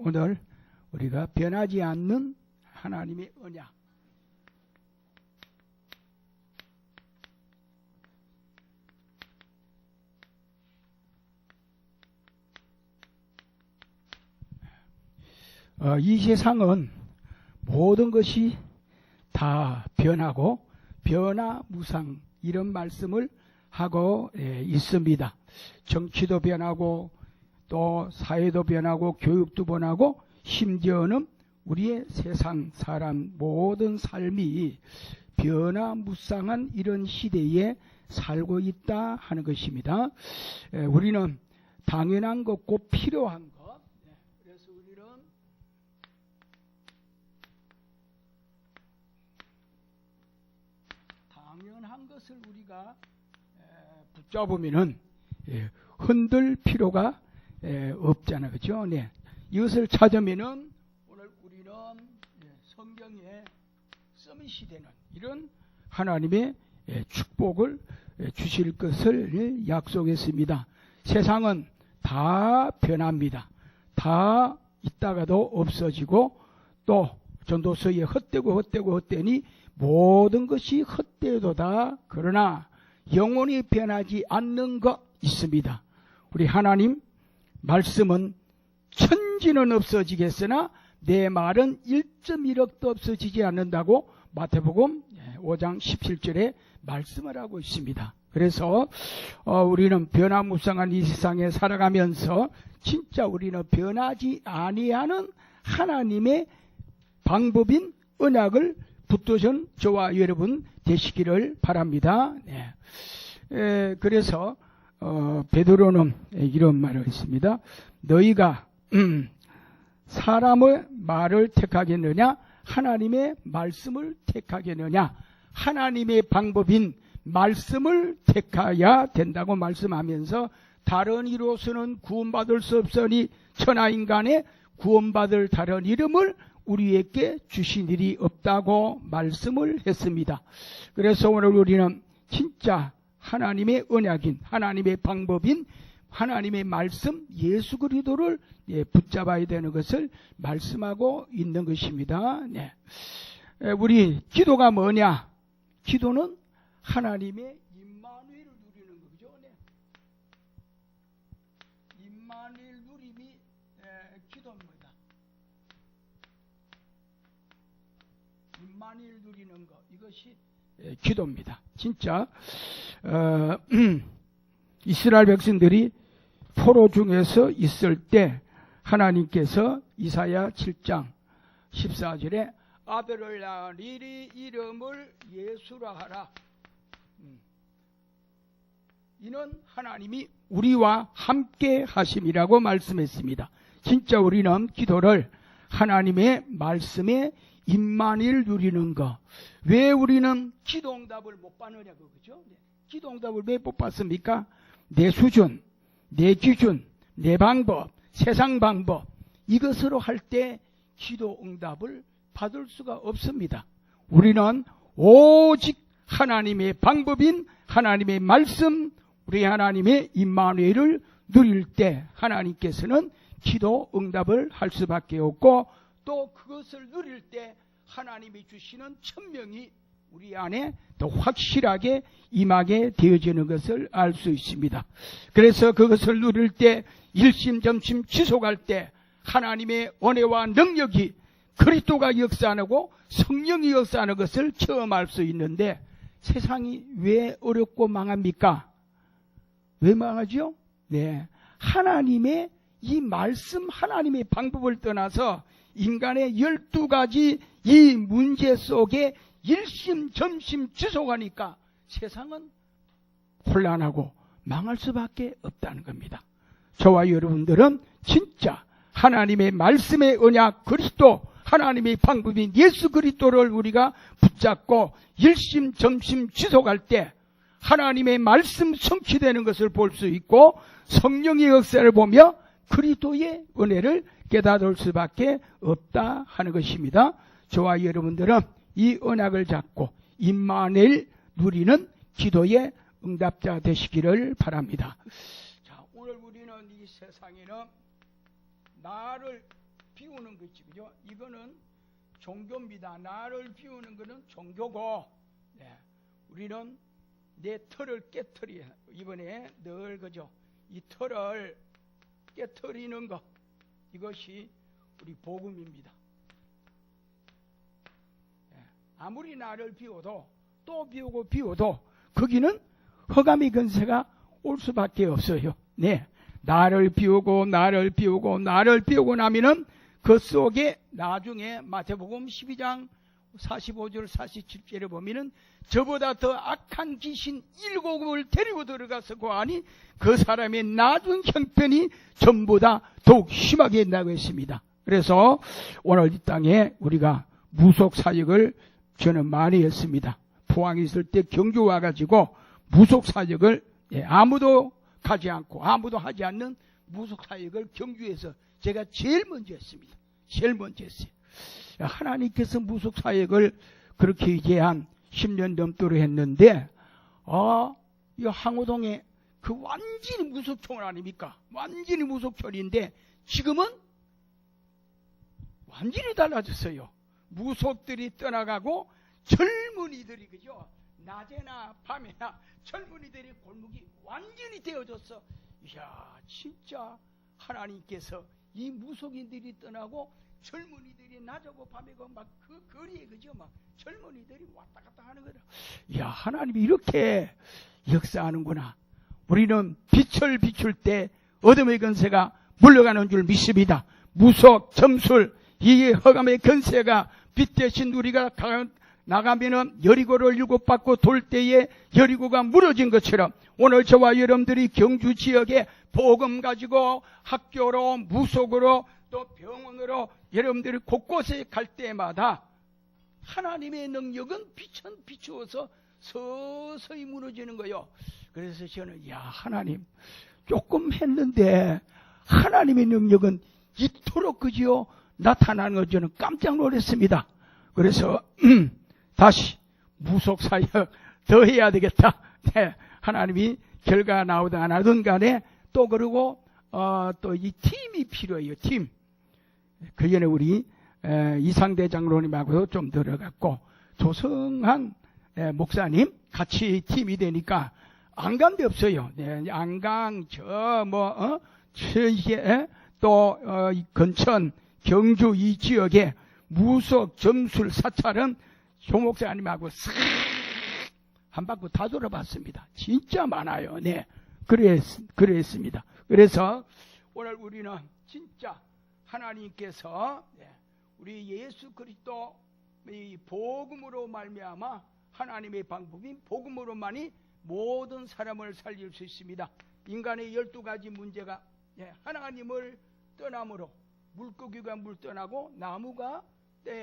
오늘 우리가 변하지 않는 하나님의 언약, 이 세상은 모든 것이 다 변하고 변화무상 이런 말씀을 하고 있습니다. 정치도 변하고 또 사회도 변하고 교육도 변하고 심지어는 우리의 세상 사람 모든 삶이 변화무쌍한 이런 시대에 살고 있다 하는 것입니다. 우리는 당연한 것고 필요한 것, 그래서 우리는 당연한 것을 우리가 붙잡으면은 흔들 필요가 없잖아요. 그렇죠? 네. 이것을 찾으면은 오늘 우리는 성경에 서밋이 되는 이런 하나님의 축복을 주실 것을 약속했습니다. 세상은 다 변합니다. 다 있다가도 없어지고 또 전도서에 헛되니 모든 것이 헛되도다. 그러나 영원히 변하지 않는 것 있습니다. 우리 하나님 말씀은 천지는 없어지겠으나 내 말은 1.1억도 없어지지 않는다고 마태복음 5장 17절에 말씀을 하고 있습니다. 그래서 우리는 변화무쌍한 이 세상에 살아가면서 진짜 우리는 변하지 아니하는 하나님의 방법인 언약을 붙드신 저와 여러분 되시기를 바랍니다. 네. 그래서 베드로는 이런 말을 했습니다. 너희가 사람의 말을 택하겠느냐 하나님의 말씀을 택하겠느냐. 하나님의 방법인 말씀을 택해야 된다고 말씀하면서 다른 이로서는 구원받을 수 없으니 천하인간의 구원받을 다른 이름을 우리에게 주신 일이 없다고 말씀을 했습니다. 그래서 오늘 우리는 진짜 하나님의 언약인 하나님의 방법인 하나님의 말씀 예수 그리스도를 붙잡아야 되는 것을 말씀하고 있는 것입니다. 네. 우리 기도가 뭐냐? 기도는 하나님의 임마누엘을 누리는 거죠. 네. 임마누엘 누림이 기도입니다. 임마누엘 누리는 것 이것이 기도입니다. 진짜 이스라엘 백성들이 포로 중에서 있을 때 하나님께서 이사야 7장 14절에 아들을 낳으리니 이름을 예수라 하라. 이는 하나님이 우리와 함께 하심이라고 말씀했습니다. 진짜 우리는 기도를 하나님의 말씀에 임마누엘 누리는 것. 왜 우리는 기도응답을 못 받느냐 그거죠. 기도응답을 왜 못 받습니까? 내 수준, 내 기준, 내 방법, 세상 방법 이것으로 할 때 기도응답을 받을 수가 없습니다. 우리는 오직 하나님의 방법인 하나님의 말씀, 우리 하나님의 임마누엘을 누릴 때 하나님께서는 기도응답을 할 수밖에 없고 또 그것을 누릴 때 하나님이 주시는 천명이 우리 안에 더 확실하게 임하게 되어지는 것을 알 수 있습니다. 그래서 그것을 누릴 때 일심점심 지속할 때 하나님의 은혜와 능력이 그리스도가 역사하고 성령이 역사하는 것을 체험할 수 있는데 세상이 왜 어렵고 망합니까? 왜 망하죠? 네, 하나님의 이 말씀 하나님의 방법을 떠나서 인간의 12가지 이 문제 속에 일심점심 지속하니까 세상은 혼란하고 망할 수밖에 없다는 겁니다. 저와 여러분들은 진짜 하나님의 말씀의 언약 그리스도 하나님의 방법인 예수 그리스도를 우리가 붙잡고 일심점심 지속할 때 하나님의 말씀 성취되는 것을 볼 수 있고 성령의 역사를 보며 그리스도의 은혜를 깨닫을 수밖에 없다 하는 것입니다. 저와 여러분들은 이 언약을 잡고 임마누엘 누리는 기도의 응답자 되시기를 바랍니다. 자, 오늘 우리는 이 세상에는 나를 비우는 거지, 그죠? 이거는 종교입니다. 나를 비우는 거는 종교고, 네. 우리는 내 털을 깨트려, 이번에 늘 그죠? 이 털을 깨트리는 것, 이것이 우리 복음입니다. 네. 아무리 나를 비워도 또 비우고 거기는 흑암의 근세가 올 수밖에 없어요. 네. 나를 비우고 나면은 그 속에 나중에 마태복음 12장 45절 47절에 보면은 저보다 더 악한 귀신 7을 데리고 들어가서 고하니 그 사람의 나중 형편이 전보다 더욱 심하게 된다고 했습니다. 그래서 오늘 이 땅에 우리가 무속 사역을 저는 많이 했습니다. 포항에 있을 때 경주 와가지고 무속 사역을 아무도 가지 않고 아무도 하지 않는 무속 사역을 경주에서 제가 제일 먼저 했습니다. 제일 먼저 했어요. 하나님께서 무속 사역을 그렇게 이제 한 10년 넘도록 했는데, 이 항우동에 그 완전히 무속촌 아닙니까? 완전히 무속촌인데, 지금은 완전히 달라졌어요. 무속들이 떠나가고, 젊은이들이, 그죠? 낮에나 밤에나 젊은이들의 골목이 완전히 되어졌어. 이야, 진짜 하나님께서 이 무속인들이 떠나고 젊은이들이 낮하고 밤에고 막 그 거리에, 그죠? 막 젊은이들이 왔다 갔다 하는 거다. 이야, 하나님이 이렇게 역사하는구나. 우리는 빛을 비출 때 어둠의 근세가 물러가는 줄 믿습니다. 무속, 점술, 이 흑암의 근세가 빛 대신 우리가 나가면은 여리고를 7바퀴 돌 때에 여리고가 무너진 것처럼 오늘 저와 여러분들이 경주 지역에 복음 가지고 학교로 무속으로 또 병원으로 여러분들이 곳곳에 갈 때마다 하나님의 능력은 빛은 비추어서 서서히 무너지는 거요. 그래서 저는 하나님 조금 했는데 하나님의 능력은 이토록 그지요 나타나는 거 저는 깜짝 놀랐습니다. 그래서 다시 무속 사역 더 해야 되겠다. 네, 하나님이 결과 나오든 안 하든 간에 또 그러고 또 이 팀이 필요해요. 팀. 그 전에 우리 이상대 장로님하고도 좀 들어갔고 조성한 목사님 같이 팀이 되니까 안 간 데 없어요. 네, 안강 천시에 또 건천 경주 이 지역에 무속 점술 사찰은 조 목사님하고 싹 한 바퀴 다 돌아봤습니다. 진짜 많아요. 네, 그랬습니다. 그래서 오늘 우리는 진짜 하나님께서 우리 예수 그리스도 이 복음으로 말미암아 하나님의 방법인 복음으로만이 모든 사람을 살릴 수 있습니다. 인간의 12가지 문제가 하나님을 떠남으로 물고기가 물 떠나고 나무가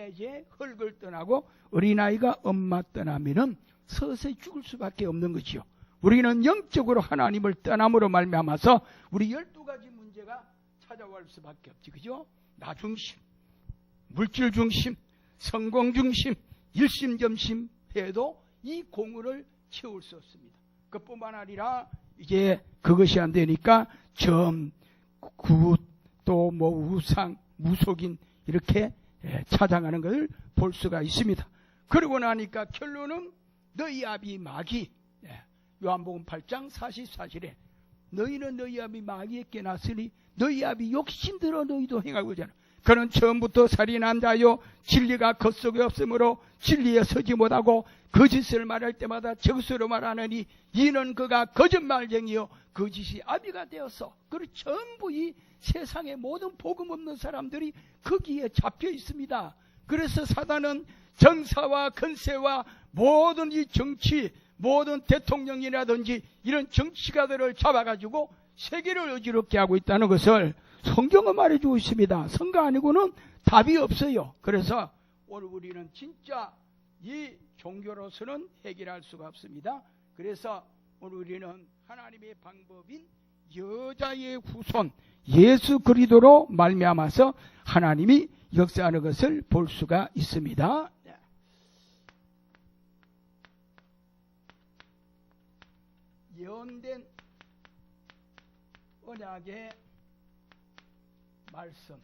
이제 흙을 떠나고 어린아이가 엄마 떠나면은 서서히 죽을 수밖에 없는 것이요. 우리는 영적으로 하나님을 떠남으로 말미암아서 우리 12가지 문제가 찾아올 수밖에 없지, 그죠? 나 중심, 물질 중심, 성공 중심, 일심점심 해도 이 공을 채울 수 없습니다. 그뿐만 아니라 이제 그것이 안 되니까 점, 굿, 또 우상, 무속인 이렇게 찾아가는 것을 볼 수가 있습니다. 그러고 나니까 결론은 너희 아비 마귀, 요한복음 8장 44절에 너희는 너희 아비 마귀에 깨났으니 너희 아비 욕심들어 너희도 행하고 있잖아. 그는 처음부터 살인한 자요 진리가 그 속에 없으므로 진리에 서지 못하고 거짓을 말할 때마다 적수로 말하느니 이는 그가 거짓말쟁이요 거짓이 아비가 되었어. 그리고 전부 이 세상의 모든 복음 없는 사람들이 거기에 잡혀 있습니다. 그래서 사단은 정사와 건세와 모든 이 정치, 모든 대통령이라든지 이런 정치가들을 잡아가지고 세계를 어지럽게 하고 있다는 것을 성경은 말해주고 있습니다. 성경 아니고는 답이 없어요. 그래서 오늘 우리는 진짜 이 종교로서는 해결할 수가 없습니다. 그래서 오늘 우리는 하나님의 방법인 여자의 후손 예수 그리스도로 말미암아서 하나님이 역사하는 것을 볼 수가 있습니다. 예언된 언약의 말씀.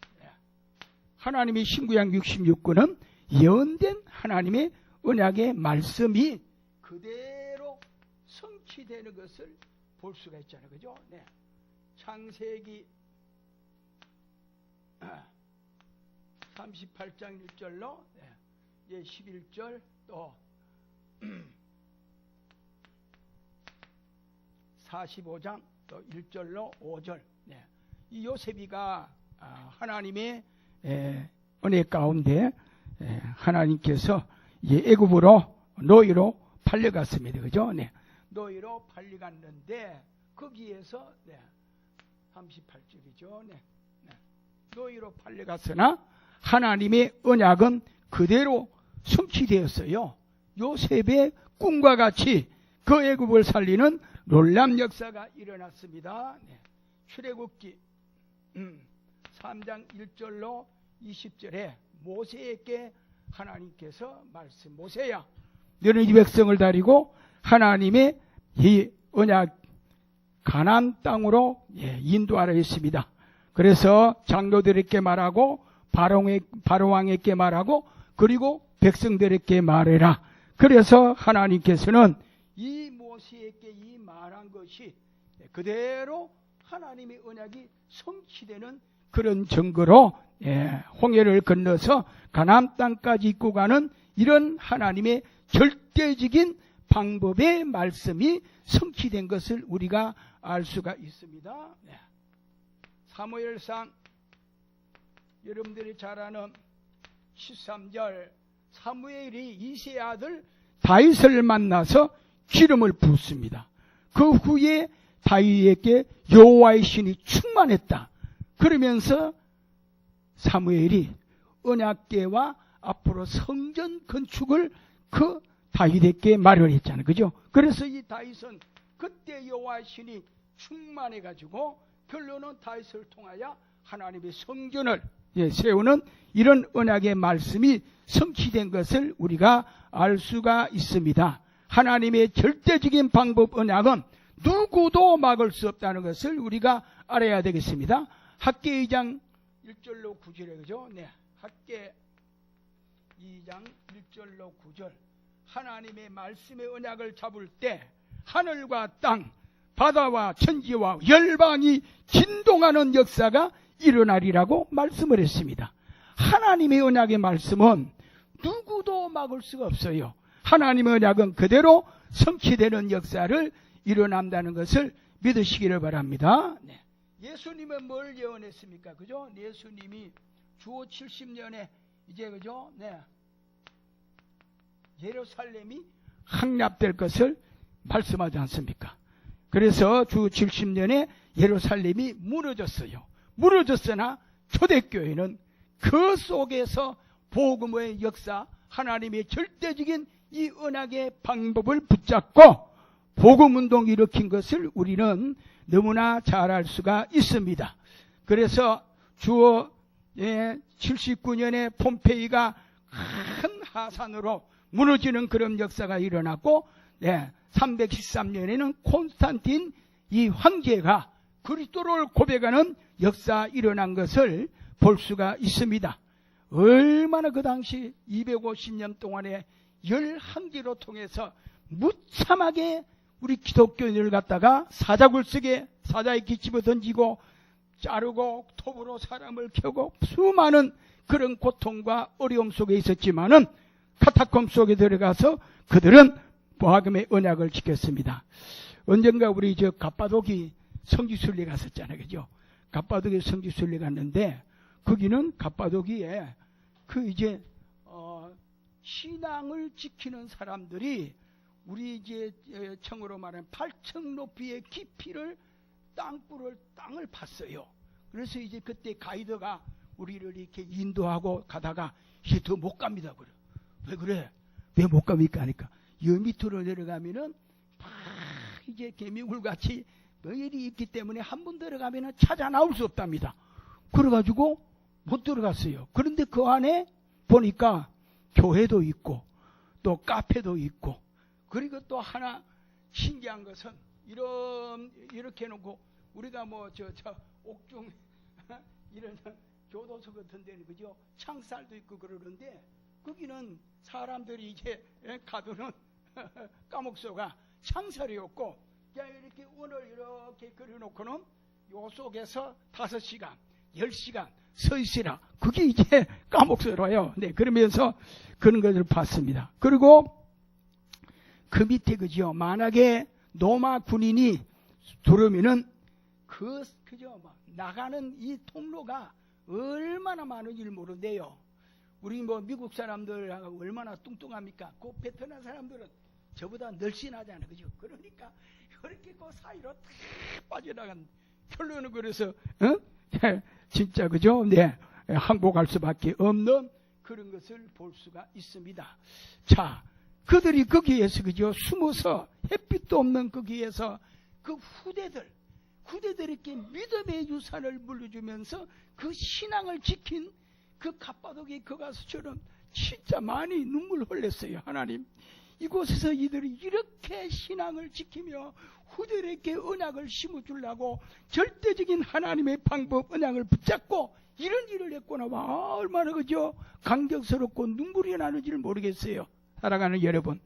하나님의 신구약 66권은 예언된 하나님의 언약의 말씀이 그대로 성취되는 것을 볼 수가 있잖아요. 그죠? 네. 창세기 38장 1절로 11절 또 45장 또 1절로 5절. 이 요셉이가 하나님의 은혜 가운데 하나님께서 애굽으로 노예로 팔려갔습니다. 그죠? 노예로 팔려갔는데 거기에서 38절이죠. 노예로 팔려갔으나 하나님의 언약은 그대로 성취되었어요. 요셉의 꿈과 같이 그 애굽을 살리는 놀라운 역사가 일어났습니다. 출애굽기 3장 1절로 20절에 모세에게 하나님께서 말씀, 모세야 너는 이 백성을 데리고 하나님의 이 언약 가나안 땅으로 인도하라 했습니다. 그래서 장로들에게 말하고 바로왕에게 말하고 그리고 백성들에게 말해라. 그래서 하나님께서는 이 모세에게 이 말한 것이 그대로 하나님의 언약이 성취되는 그런 증거로 홍해를 건너서 가나안 땅까지 입고 가는 이런 하나님의 절대적인 방법의 말씀이 성취된 것을 우리가 알 수가 있습니다. 사무엘상 여러분들이 잘 아는 13절 사무엘이 이새의 아들 다윗을 만나서 기름을 붓습니다. 그 후에 다윗에게 여호와의 신이 충만했다. 그러면서 사무엘이 언약궤와 앞으로 성전 건축을 그 다윗에게 마련했잖아요. 그죠? 그래서 이 다윗은 그때 여호와의 신이 충만해 가지고 결론은 다윗을 통하여 하나님의 성전을 세우는 이런 언약의 말씀이 성취된 것을 우리가 알 수가 있습니다. 하나님의 절대적인 방법 언약은 누구도 막을 수 없다는 것을 우리가 알아야 되겠습니다. 학계 2장 1절로 9절에 그죠? 학계 2장 1절로 9절 하나님의 말씀의 언약을 잡을 때 하늘과 땅, 바다와 천지와 열방이 진동하는 역사가 일어나리라고 말씀을 했습니다. 하나님의 언약의 말씀은 누구도 막을 수가 없어요. 하나님의 언약은 그대로 성취되는 역사를 일어난다는 것을 믿으시기를 바랍니다. 예수님은 뭘 예언했습니까? 그죠? 예수님이 주후 70년에 이제 그죠? 예루살렘이 함락될 것을 말씀하지 않습니까? 그래서 주 70년에 예루살렘이 무너졌어요. 무너졌으나 초대교회는 그 속에서 복음의 역사, 하나님의 절대적인 이 언약의 방법을 붙잡고 복음운동 일으킨 것을 우리는 너무나 잘 알 수가 있습니다. 그래서 주어 79년에 폼페이가 큰 하산으로 무너지는 그런 역사가 일어났고 313년에는 콘스탄틴 이 황제가 그리스도를 고백하는 역사 일어난 것을 볼 수가 있습니다. 얼마나 그 당시 250년 동안에 11개로 통해서 무참하게 우리 기독교인을 갖다가 사자굴석에 사자의 기집어 던지고 자르고 톱으로 사람을 켜고 수많은 그런 고통과 어려움 속에 있었지만은 카타콤 속에 들어가서 그들은 보아금의 언약을 지켰습니다. 언젠가 우리 갑바도기 성지순례 갔었잖아요. 그죠? 갑바도기 성지순례 갔는데 거기는 갑바도기에 신앙을 지키는 사람들이 우리 청으로 말하면 8층 높이의 깊이를 땅을 팠어요. 그래서 그때 가이드가 우리를 이렇게 인도하고 가다가 이제 더 못 갑니다. 그래. 왜 그래? 왜 못 갑니까? 하니까 여 밑으로 내려가면은 막 개미굴 같이 일이 있기 때문에 한 번 들어가면은 찾아 나올 수 없답니다. 그래가지고 못 들어갔어요. 그런데 그 안에 보니까 교회도 있고 또 카페도 있고 그리고 또 하나 신기한 것은 이렇게 해놓고 우리가 옥중 이런 교도소 같은 데는 그죠? 창살도 있고 그러는데 거기는 사람들이 이제 가두는 감옥소가 창살이었고 그냥 이렇게 원을 이렇게 그려놓고는 요 속에서 5시간, 10시간 서 있으라. 그게 이제 감옥소로요. 네, 그러면서 그런 것을 봤습니다. 그리고 그 밑에 그죠? 만약에 로마 군인이 들어오면은 그죠? 나가는 이 통로가 얼마나 많은지 모르는데요. 우리 미국 사람들하고 얼마나 뚱뚱합니까? 그 베트남 사람들은 저보다 늘씬하잖아요. 그죠? 그러니까 이렇게 그 사이로 탁 빠져나간 결론은 그래서 진짜 그죠? 네, 항복할 수밖에 없는 그런 것을 볼 수가 있습니다. 자, 그들이 거기에서 그죠? 숨어서 햇빛도 없는 거기에서 그 후대들에게 믿음의 유산을 물려주면서 그 신앙을 지킨 그 갑바독의 그 가수처럼 진짜 많이 눈물 흘렸어요. 하나님, 이곳에서 이들이 이렇게 신앙을 지키며 후대에게 언약을 심어주려고 절대적인 하나님의 방법, 언약을 붙잡고 이런 일을 했구나. 와, 얼마나 그죠? 감격스럽고 눈물이 나는지를 모르겠어요. 사랑하는 여러분,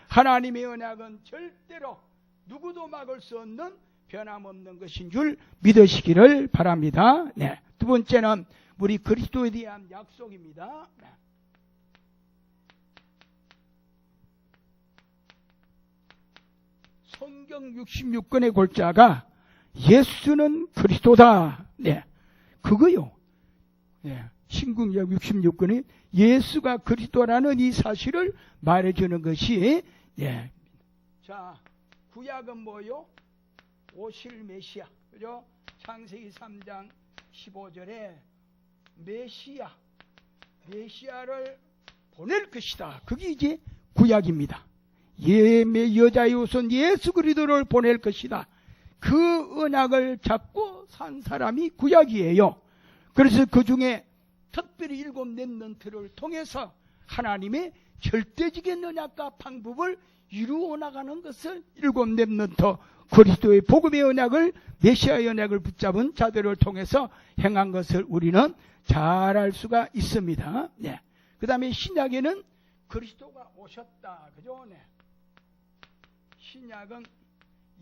하나님의 언약은 절대로 누구도 막을 수 없는 변함없는 것인 줄 믿으시기를 바랍니다. 네. 두 번째는 우리 그리스도에 대한 약속입니다. 네. 성경 66권의 골자가 예수는 그리스도다. 네. 그거요. 네. 신구약 66권이 예수가 그리스도라는 이 사실을 말해주는 것이, 예. 자, 구약은 뭐요? 오실 메시아. 그죠? 창세기 3장 15절에 메시아를 보낼 것이다. 그게 이제 구약입니다. 여자의 우선 예수 그리스도를 보낼 것이다. 그 언약을 잡고 산 사람이 구약이에요. 그래서 그 중에 특별히 7 렘넌트를 통해서 하나님의 절대적인 언약과 방법을 이루어 나가는 것을 7 렘넌트 그리스도의 복음의 언약을, 메시아의 언약을 붙잡은 자들을 통해서 행한 것을 우리는 잘 알 수가 있습니다. 네. 그 다음에 신약에는 그리스도가 오셨다. 그죠? 네. 신약은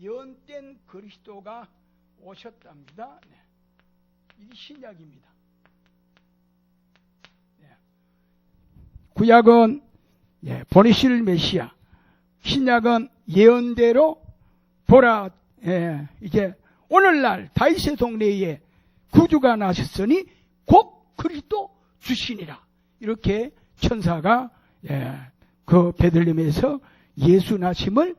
연된 그리스도가 오셨답니다. 네. 이게 신약입니다. 네. 구약은 보내실 메시아, 신약은 예언대로 보라, 이제 오늘날 다윗의 동네에 구주가 나셨으니 곧 그리스도 주시니라. 이렇게 천사가 그 베들레헴에서 예수 나심을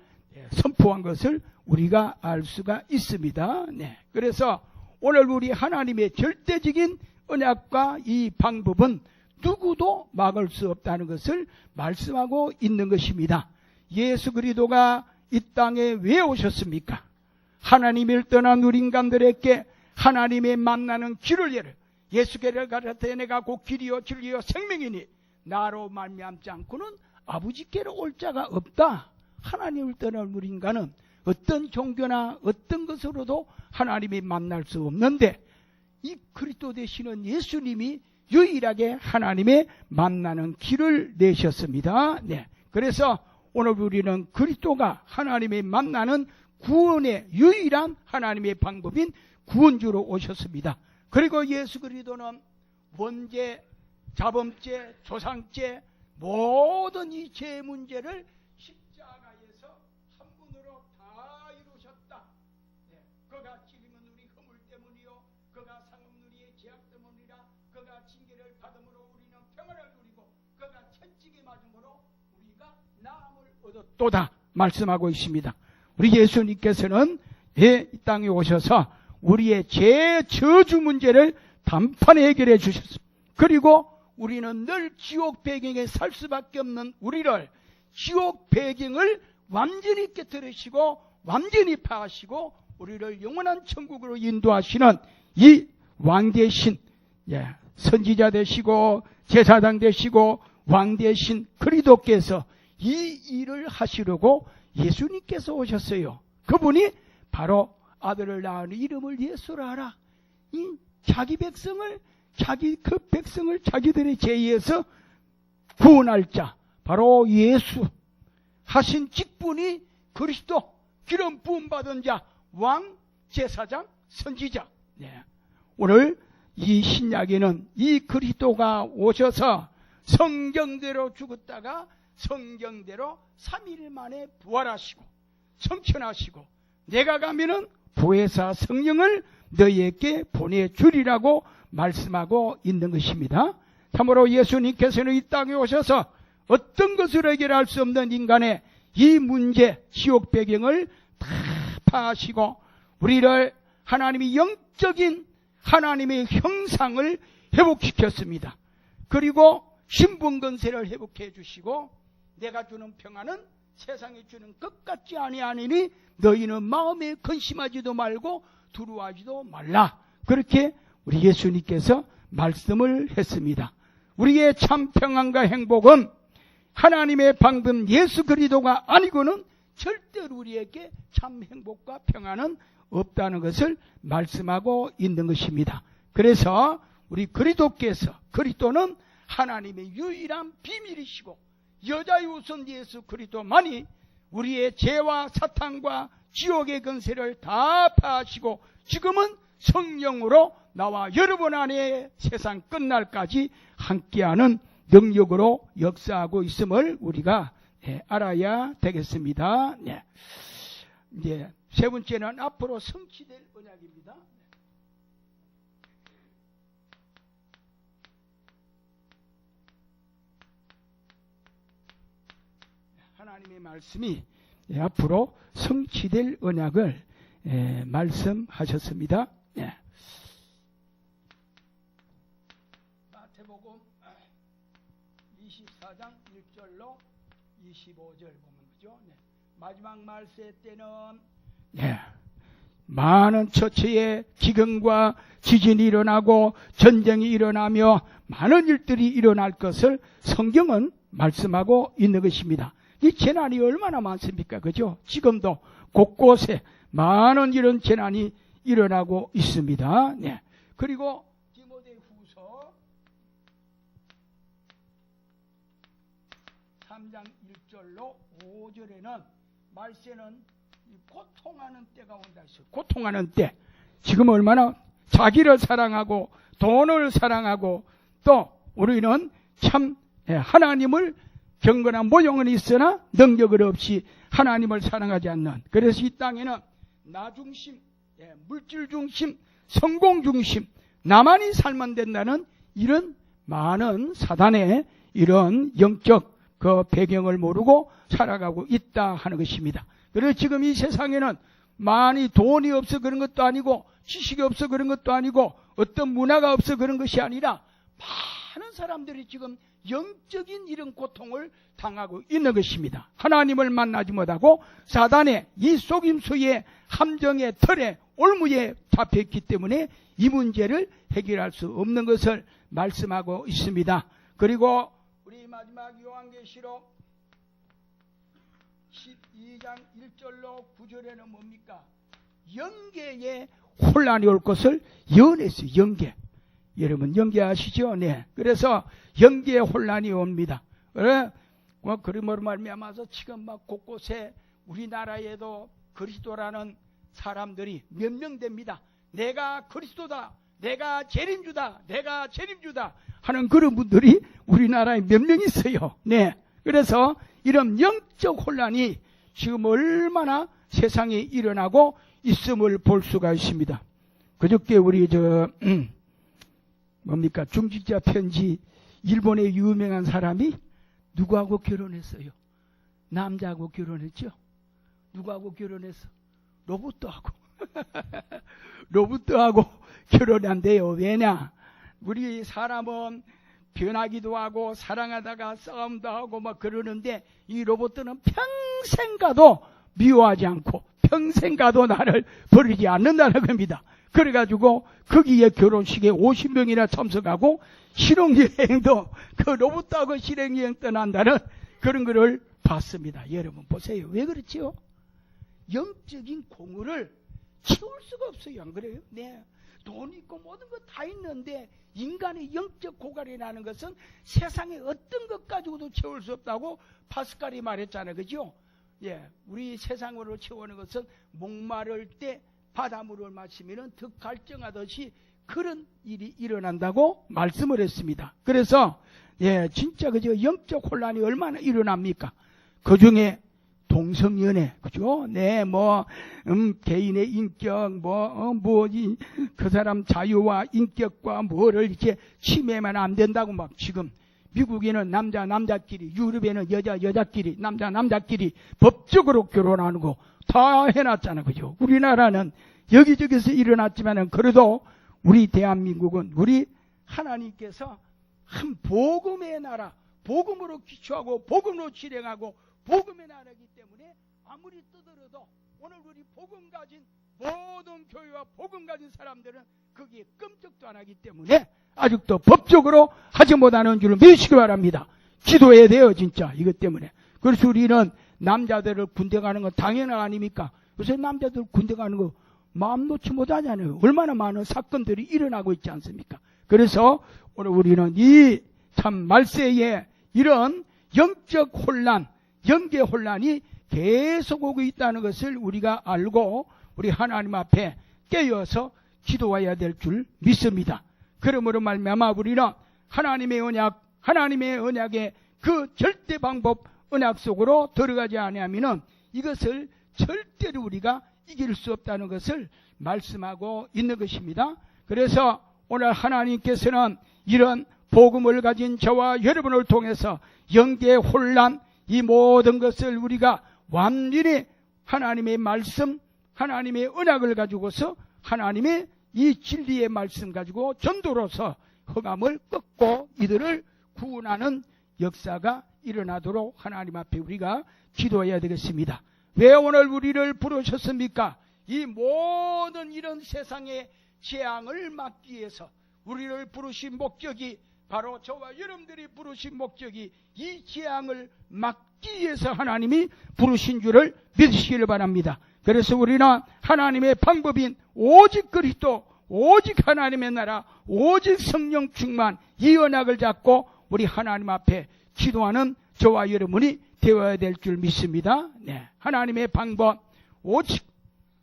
선포한 것을 우리가 알 수가 있습니다. 네. 그래서 오늘 우리 하나님의 절대적인 언약과 이 방법은 누구도 막을 수 없다는 것을 말씀하고 있는 것입니다. 예수 그리스도가 이 땅에 왜 오셨습니까? 하나님을 떠난 우리 인간들에게 하나님의 만나는 길을 열어 예수께를 가르쳐 내가 곧 길이요 진리요 생명이니 나로 말미암지 않고는 아버지께로 올 자가 없다. 하나님을 떠난 우리 인간은 어떤 종교나 어떤 것으로도 하나님이 만날 수 없는데 이 그리스도 되시는 예수님이 유일하게 하나님의 만나는 길을 내셨습니다. 네. 그래서 오늘 우리는 그리스도가 하나님의 만나는 구원의 유일한 하나님의 방법인 구원주로 오셨습니다. 그리고 예수 그리스도는 원죄, 자범죄, 조상죄 모든 이 죄 문제를 십자가에서 한 분으로 다 이루셨다. 네. 그가 찔림은 우리 허물 때문이요 그가 상함은 우리의 죄악 때문이라. 그가 징계를 받음으로 우리는 평안을 누리고 그가 채찍에 맞음으로 우리가 나음을 얻었도다 말씀하고 있습니다. 우리 예수님께서는 이 땅에 오셔서 우리의 죄 저주 문제를 단판에 해결해 주셨습니다. 그리고 우리는 늘 지옥 배경에 살 수밖에 없는 우리를 지옥 배경을 완전히 깨뜨리시고 완전히 파하시고 우리를 영원한 천국으로 인도하시는 이 왕 대신 선지자 되시고 제사장 되시고 왕 대신 그리스도께서 이 일을 하시려고 예수님께서 오셨어요. 그분이 바로 아들을 낳은 이름을 예수라 하라. 이 자기 백성을 자기 그 백성을 자기들의 죄에서 구원할 자, 바로 예수 하신 직분이 그리스도, 기름 부음 받은 자, 왕, 제사장, 선지자. 네. 오늘 이 신약에는 이 그리스도가 오셔서 성경대로 죽었다가 성경대로 3일 만에 부활하시고 성천하시고 내가 가면은 보혜사 성령을 너희에게 보내주리라고 말씀하고 있는 것입니다. 참으로 예수님께서는 이 땅에 오셔서 어떤 것으로 해결할 수 없는 인간의 이 문제, 지옥 배경을 다 파하시고 우리를 하나님이 영적인 하나님의 형상을 회복시켰습니다. 그리고 신분건세를 회복해 주시고 내가 주는 평안은 세상이 주는 것 같지 아니하니니 너희는 마음에 근심하지도 말고 두려워하지도 말라. 그렇게 우리 예수님께서 말씀을 했습니다. 우리의 참 평안과 행복은 하나님의 방금 예수 그리스도가 아니고는 절대로 우리에게 참 행복과 평안은 없다는 것을 말씀하고 있는 것입니다. 그래서 우리 그리스도는 하나님의 유일한 비밀이시고 여자의 우선 예수 그리스도만이 우리의 죄와 사탄과 지옥의 근세를 다 파하시고 지금은 성령으로 나와 여러분 안에 세상 끝날까지 함께하는 능력으로 역사하고 있음을 우리가 알아야 되겠습니다. 네. 이제 세 번째는 앞으로 성취될 언약입니다. 하나님의 말씀이 앞으로 성취될 언약을 말씀하셨습니다. 네. 마태복음 24장 1절로 25절 보면 그죠? 네. 마지막 말세 때는 많은 처처에 기근과 지진이 일어나고 전쟁이 일어나며 많은 일들이 일어날 것을 성경은 말씀하고 있는 것입니다. 이 재난이 얼마나 많습니까? 그죠? 지금도 곳곳에 많은 이런 재난이 일어나고 있습니다. 네. 그리고 디모데후서 3장 1절로 5절에는 말세는 고통하는 때가 온다 했어요. 고통하는 때. 지금 얼마나 자기를 사랑하고 돈을 사랑하고 또 우리는 참 하나님을 경건한 모형은 있으나 능력을 없이 하나님을 사랑하지 않는, 그래서 이 땅에는 나 중심, 물질 중심, 성공 중심, 나만이 살면 된다는 이런 많은 사단의 이런 영적 그 배경을 모르고 살아가고 있다 하는 것입니다. 그래서 지금 이 세상에는 많이 돈이 없어 그런 것도 아니고 지식이 없어 그런 것도 아니고 어떤 문화가 없어 그런 것이 아니라 많은 사람들이 지금 영적인 이런 고통을 당하고 있는 것입니다. 하나님을 만나지 못하고 사단의 이 속임수의 함정의 털에 올무에 잡혀있기 때문에 이 문제를 해결할 수 없는 것을 말씀하고 있습니다. 그리고 우리 마지막 요한계시록 12장 1절로 9절에는 뭡니까? 영계에 혼란이 올 것을 예언했어요. 영계. 여러분 영계 아시죠? 네. 그래서 영계에 혼란이 옵니다. 그림으로 말미암아서 지금 막 곳곳에 우리나라에도 그리스도라는 사람들이 몇 명 됩니다. 내가 그리스도다, 내가 재림주다, 내가 재림주다 하는 그런 분들이 우리나라에 몇 명 있어요. 네. 그래서 이런 영적 혼란이 지금 얼마나 세상에 일어나고 있음을 볼 수가 있습니다. 그저께 우리 뭡니까? 중직자 편지 일본의 유명한 사람이 누구하고 결혼했어요? 남자하고 결혼했죠? 누구하고 결혼했어? 로봇하고. 로봇하고 결혼한대요. 왜냐? 우리 사람은 변하기도 하고 사랑하다가 싸움도 하고 막 그러는데 이 로봇들은 평생 가도 미워하지 않고 평생 가도 나를 버리지 않는다는 겁니다. 그래가지고 거기에 결혼식에 50명이나 참석하고 실용여행도 그 로봇하고 실용여행 떠난다는 그런 거를 봤습니다. 여러분 보세요. 왜 그렇지요? 영적인 공허를 채울 수가 없어요. 안 그래요? 네. 돈 있고 모든 것 다 있는데 인간의 영적 고갈이라는 것은 세상의 어떤 것 가지고도 채울 수 없다고 파스칼이 말했잖아요. 그죠? 예, 우리 세상으로 채우는 것은 목마를 때 바닷물을 마시면 더 갈증하듯이 그런 일이 일어난다고 말씀을 했습니다. 그래서 예, 진짜 그저 영적 혼란이 얼마나 일어납니까? 그 중에 동성연애, 그죠? 네, 개인의 인격, 그 사람 자유와 인격과 뭐를 이렇게 침해만 안 된다고 막 지금 미국에는 남자끼리, 유럽에는 여자끼리, 남자끼리 법적으로 결혼하는 거 다 해놨잖아, 그죠? 우리나라는 여기저기서 일어났지만은 그래도 우리 대한민국은 우리 하나님께서 한 복음의 나라, 복음으로 기초하고 복음으로 실행하고 복음의 나라이기 때문에 아무리 떠들어도 오늘 우리 복음 가진 모든 교회와 복음 가진 사람들은 거기에 끔찍도 안 하기 때문에 아직도 법적으로 하지 못하는 줄을 믿으시기 바랍니다. 기도해야 돼요, 진짜 이것 때문에. 그래서 우리는 남자들을 군대 가는 건 당연한 거 아닙니까? 요새 남자들 군대 가는 거 마음 놓지 못하잖아요. 얼마나 많은 사건들이 일어나고 있지 않습니까? 그래서 오늘 우리는 이 참 말세에 이런 영적 혼란, 영계 혼란이 계속 오고 있다는 것을 우리가 알고 우리 하나님 앞에 깨어서 기도해야 될 줄 믿습니다. 그러므로 말미암아 우리는 하나님의 언약의 그 절대 방법 언약 속으로 들어가지 아니하면은 이것을 절대로 우리가 이길 수 없다는 것을 말씀하고 있는 것입니다. 그래서 오늘 하나님께서는 이런 복음을 가진 저와 여러분을 통해서 영계 혼란, 이 모든 것을 우리가 완전히 하나님의 말씀, 하나님의 언약을 가지고서 하나님의 이 진리의 말씀 가지고 전도로서 흑암을 꺾고 이들을 구원하는 역사가 일어나도록 하나님 앞에 우리가 기도해야 되겠습니다. 왜 오늘 우리를 부르셨습니까? 이 모든 이런 세상의 재앙을 막기 위해서 우리를 부르신 목적이 바로 저와 여러분들이 부르신 목적이 이 재앙을 막기 위해서 하나님이 부르신 줄을 믿으시기를 바랍니다. 그래서 우리는 하나님의 방법인 오직 그리스도, 오직 하나님의 나라, 오직 성령 충만 이 언약을 잡고 우리 하나님 앞에 기도하는 저와 여러분이 되어야 될 줄 믿습니다. 네, 하나님의 방법 오직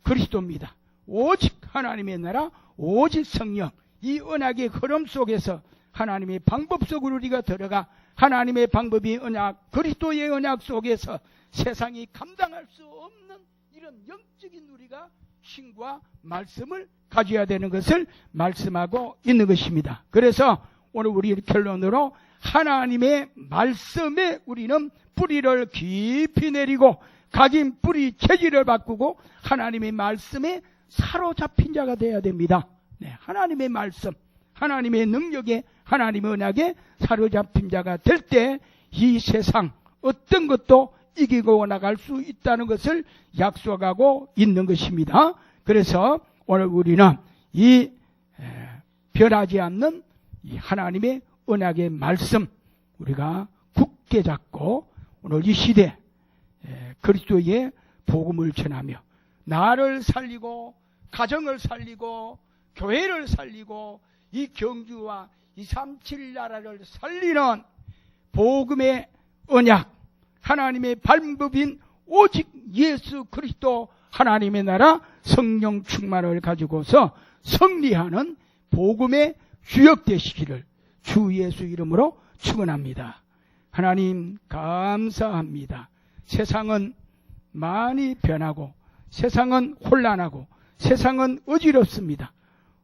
그리스도입니다. 오직 하나님의 나라, 오직 성령 이 언약의 흐름 속에서 하나님의 방법 속으로 우리가 들어가 하나님의 방법이 언약, 그리스도의 언약 속에서 세상이 감당할 수 없는 이런 영적인 우리가 신과 말씀을 가져야 되는 것을 말씀하고 있는 것입니다. 그래서 오늘 우리 결론으로 하나님의 말씀에 우리는 뿌리를 깊이 내리고 각인 뿌리 체질을 바꾸고 하나님의 말씀에 사로잡힌 자가 되어야 됩니다. 네, 하나님의 말씀, 하나님의 능력에 하나님의 언약에 사로잡힌 자가 될 때 이 세상 어떤 것도 이기고 나갈 수 있다는 것을 약속하고 있는 것입니다. 그래서 오늘 우리는 이 변하지 않는 이 하나님의 언약의 말씀 우리가 굳게 잡고 오늘 이 시대 그리스도의 복음을 전하며 나를 살리고 가정을 살리고 교회를 살리고 이 경주와 237 나라를 살리는 복음의 언약 하나님의 방법인 오직 예수 그리스도 하나님의 나라 성령 충만을 가지고서 승리하는 복음의 주역 되시기를 주 예수 이름으로 축원합니다. 하나님 감사합니다. 세상은 많이 변하고 세상은 혼란하고 세상은 어지럽습니다.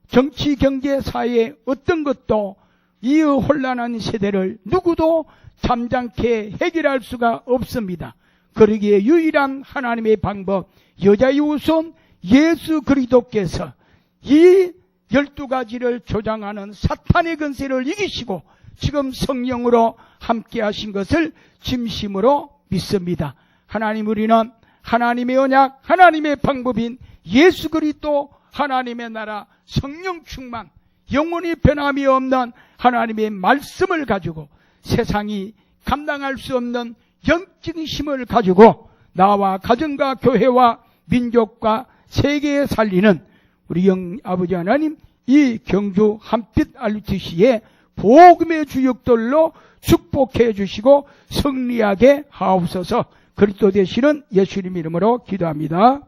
정치, 경제, 사회 어떤 것도 이 혼란한 세대를 누구도 잠잠케 해결할 수가 없습니다. 그러기에 유일한 하나님의 방법 여자의 우선 예수 그리스도께서 이 12가지를 조장하는 사탄의 근세를 이기시고 지금 성령으로 함께 하신 것을 진심으로 믿습니다. 하나님 우리는 하나님의 언약 하나님의 방법인 예수 그리스도 하나님의 나라 성령 충만 영원히 변함이 없는 하나님의 말씀을 가지고 세상이 감당할 수 없는 영적인 힘을 가지고 나와 가정과 교회와 민족과 세계에 살리는 우리 아버지 하나님 이 경주 한빛 RUTC의 복음의 주역들로 축복해 주시고 승리하게 하옵소서. 그리스도 되시는 예수님 이름으로 기도합니다.